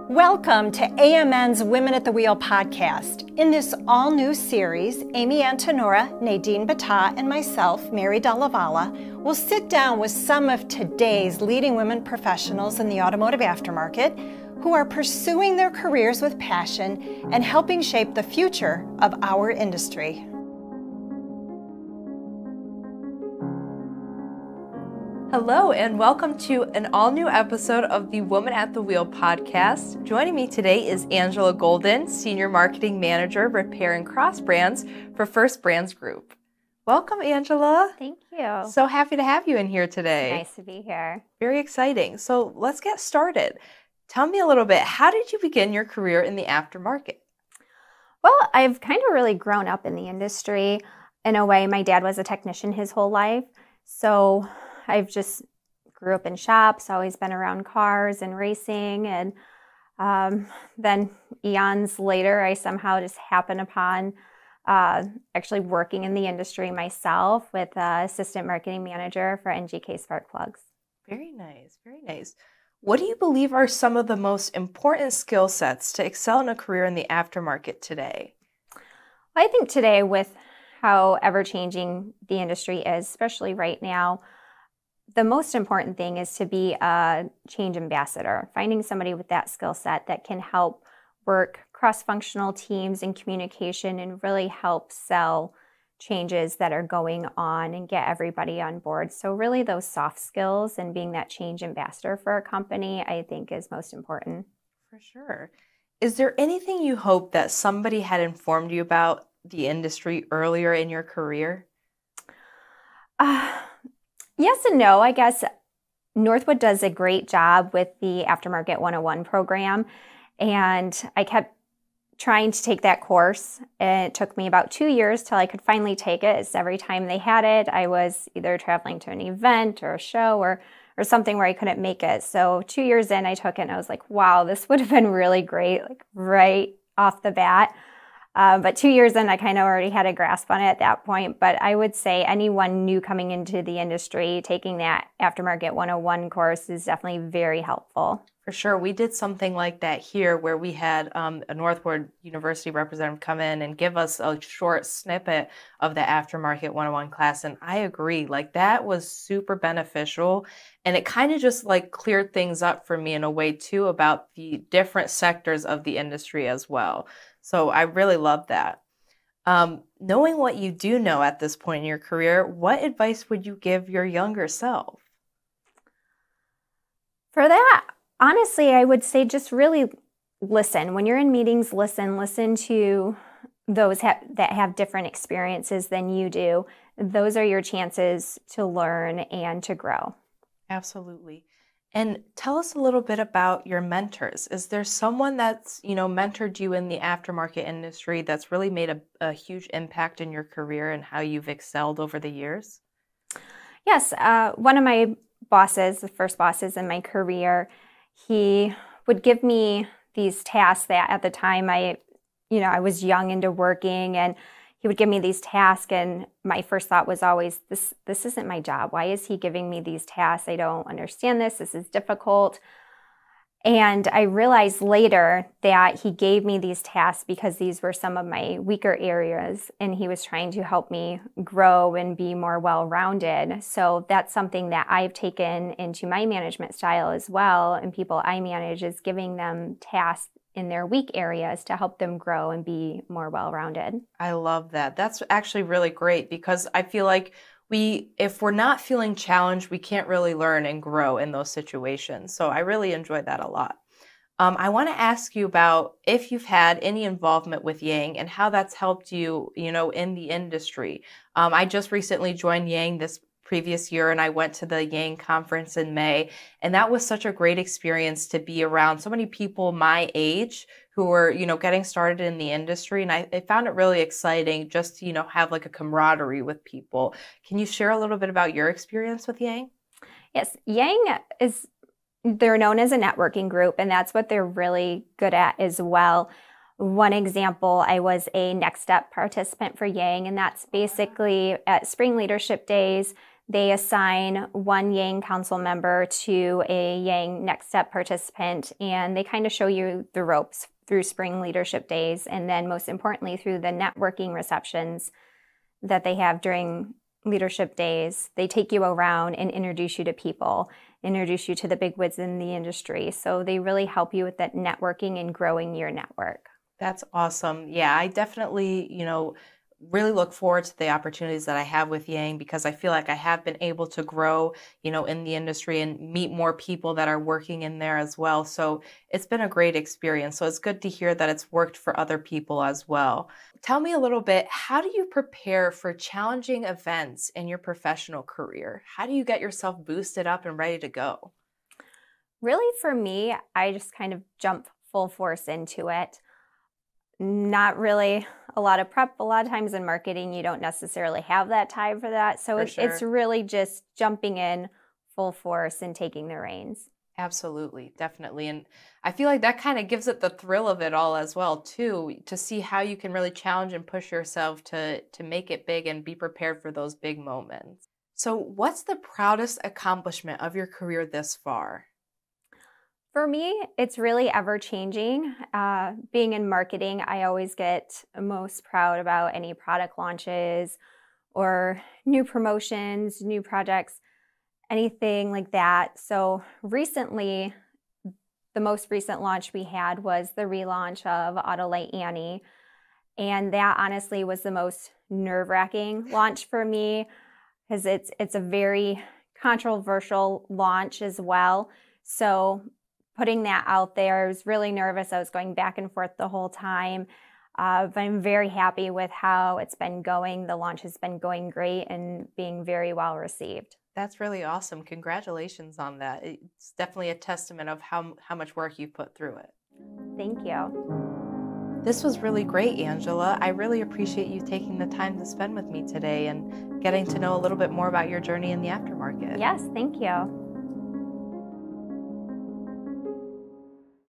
Welcome to AMN's Women at the Wheel podcast. In this all-new series, Amy Antenora, Nadine, Battah, and myself, Mary DellaValle, will sit down with some of today's leading women professionals in the automotive aftermarket who are pursuing their careers with passion and helping shape the future of our industry. Hello and welcome to an all-new episode of the Woman at the Wheel podcast. Joining me today is Angela Golden, Senior Marketing Manager, Repair and Cross Brands for First Brands Group. Welcome, Angela. Thank you. So happy to have you in here today. Nice to be here. Very exciting. So let's get started. Tell me a little bit, how did you begin your career in the aftermarket? Well, I've kind of really grown up in the industry. In a way, my dad was a technician his whole life, so I've just grew up in shops, always been around cars and racing, and then eons later, I somehow just happened upon actually working in the industry myself with assistant marketing manager for NGK Spark Plugs. Very nice, very nice. What do you believe are some of the most important skill sets to excel in a career in the aftermarket today? Well, I think today, with how ever-changing the industry is, especially right now, the most important thing is to be a change ambassador, finding somebody with that skill set that can help work cross-functional teams and communication and really help sell changes that are going on and get everybody on board. So really those soft skills and being that change ambassador for a company, I think is most important. For sure. Is there anything you hope that somebody had informed you about the industry earlier in your career? Yes and no. I guess Northwood does a great job with the Aftermarket 101 program, and I kept trying to take that course. It took me about 2 years till I could finally take it. It's every time they had it, I was either traveling to an event or a show or something where I couldn't make it. So 2 years in, I took it and I was like, wow, this would have been really great, like right off the bat. But 2 years in, I kind of already had a grasp on it at that point. But I would say anyone new coming into the industry, taking that Aftermarket 101 course is definitely very helpful. For sure. We did something like that here where we had a Northwood University representative come in and give us a short snippet of the Aftermarket 101 class. And I agree, like that was super beneficial. And it kind of just like cleared things up for me in a way too about the different sectors of the industry as well. So I really love that. Knowing what you do know at this point in your career, what advice would you give your younger self? For that, honestly, I would say just really listen. When you're in meetings, listen to those that have different experiences than you do. Those are your chances to learn and to grow. Absolutely. And tell us a little bit about your mentors. Is there someone that's, mentored you in the aftermarket industry that's really made a huge impact in your career and how you've excelled over the years? Yes. One of my bosses, the first bosses in my career, he would give me these tasks that at the time I was young into working, and he would give me these tasks, and my first thought was always, this isn't my job. Why is he giving me these tasks? I don't understand this. This is difficult. And I realized later that he gave me these tasks because these were some of my weaker areas, and he was trying to help me grow and be more well-rounded. So that's something that I've taken into my management style as well, and people I manage is giving them tasks in their weak areas to help them grow and be more well-rounded. I love that. That's actually really great because I feel like if we're not feeling challenged, we can't really learn and grow in those situations. So I really enjoyed that a lot. I want to ask you about if you've had any involvement with Yang and how that's helped you, in the industry. I just recently joined Yang this previous year, and I went to the Yang conference in May, and that was such a great experience to be around so many people my age who were, getting started in the industry, and I found it really exciting just to, have like a camaraderie with people. Can you share a little bit about your experience with Yang? Yes, Yang they're known as a networking group, and that's what they're really good at as well. One example, I was a Next Step participant for Yang, and that's basically at Spring Leadership Days. They assign one Yang Council member to a Yang Next Step participant, and they kind of show you the ropes through spring leadership days, and then most importantly through the networking receptions that they have during leadership days. They take you around and introduce you to people, introduce you to the bigwigs in the industry. So they really help you with that networking and growing your network. That's awesome. Yeah, I definitely, really look forward to the opportunities that I have with Yang, because I feel like I have been able to grow, in the industry and meet more people that are working in there as well. So it's been a great experience. So it's good to hear that it's worked for other people as well. Tell me a little bit, how do you prepare for challenging events in your professional career? How do you get yourself boosted up and ready to go? Really, for me, I just kind of jump full force into it. Not really a lot of prep. A lot of times in marketing, you don't necessarily have that time for that. So it's really just jumping in full force and taking the reins. Absolutely, definitely. And I feel like that kind of gives it the thrill of it all as well, too, to see how you can really challenge and push yourself to make it big and be prepared for those big moments. So what's the proudest accomplishment of your career this far? For me, it's really ever-changing. Being in marketing, I always get most proud about any product launches or new promotions, new projects, anything like that. So recently, the most recent launch we had was the relaunch of Autolite Annie. And that honestly was the most nerve-wracking launch for me, because it's a very controversial launch as well. So putting that out there, I was really nervous. I was going back and forth the whole time. But I'm very happy with how it's been going. The launch has been going great and being very well received. That's really awesome. Congratulations on that. It's definitely a testament of how much work you put through it. Thank you. This was really great, Angela. I really appreciate you taking the time to spend with me today and getting to know a little bit more about your journey in the aftermarket. Yes, thank you.